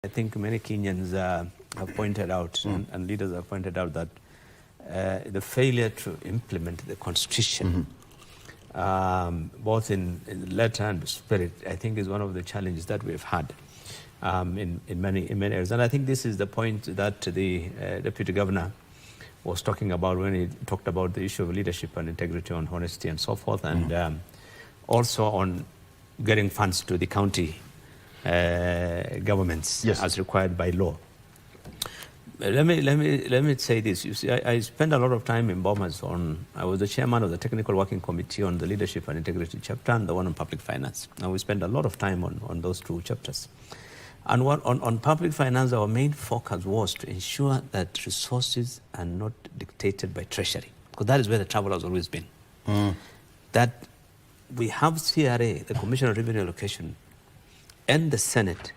I think many Kenyans have pointed out, and leaders have pointed out that the failure to implement the constitution, both in letter and spirit, I think is one of the challenges that we've had in many areas. And I think this is the point that the deputy governor was talking about when he talked about the issue of leadership and integrity, on honesty and so forth, and also on getting funds to the county governments, yes, as required by law. Let me say this. You see, I spent a lot of time in Bomas on. I was the chairman of the technical working committee on the leadership and integrity chapter and the one on public finance. And we spent a lot of time on those two chapters. And on public finance, our main focus was to ensure that resources are not dictated by Treasury, because that is where the trouble has always been. That we have CRA, the Commission on Revenue Allocation, and the Senate,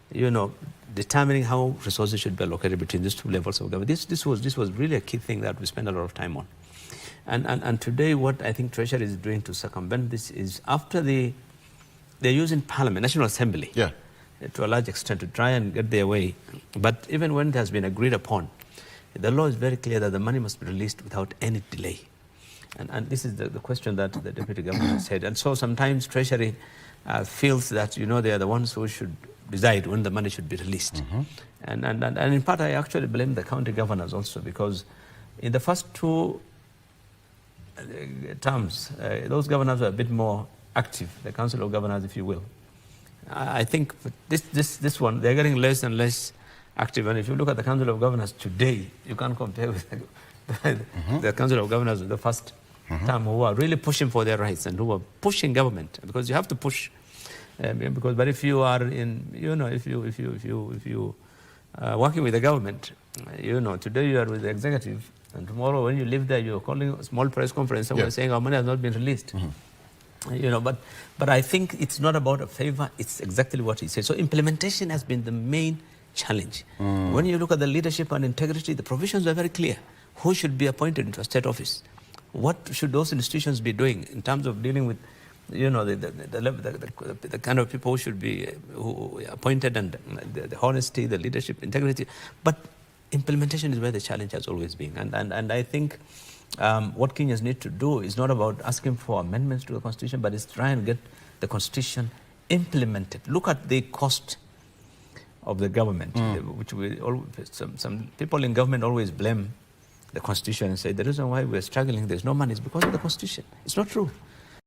you know, determining how resources should be allocated between these two levels of government. This was really a key thing that we spent a lot of time on. And today, what I think Treasury is doing to circumvent this is, after they're using Parliament, National Assembly, to a large extent, to try and get their way. But even when it has been agreed upon, the law is very clear that the money must be released without any delay. And this is the question that the Deputy Governor said. And so sometimes Treasury feels that, you know, they are the ones who should decide when the money should be released. And in part, I actually blame the county governors also, because in the first two terms, those governors were a bit more active, the Council of Governors, if you will. I think this one, they're getting less and less active. And if you look at the Council of Governors today, you can't compare with the Council of Governors of the first term, who are really pushing for their rights and who are pushing government, because you have to push. But if you are in, you know, if you working with the government, you know, today you are with the executive, and tomorrow when you leave there, you're calling a small press conference, someone saying our money has not been released. You know, but I think it's not about a favor. It's exactly what he said. So implementation has been the main challenge. When you look at the leadership and integrity, the provisions are very clear. Who should be appointed into a state office? What should those institutions be doing in terms of dealing with, you know, the kind of people who should be appointed, and the honesty, the leadership, integrity. But implementation is where the challenge has always been. And I think what Kenyans need to do is not about asking for amendments to the Constitution, but is try and get the Constitution implemented. Look at the cost of the government, which some people in government always blame the Constitution and say the reason why we're struggling, there's no money, is because of the Constitution. It's not true.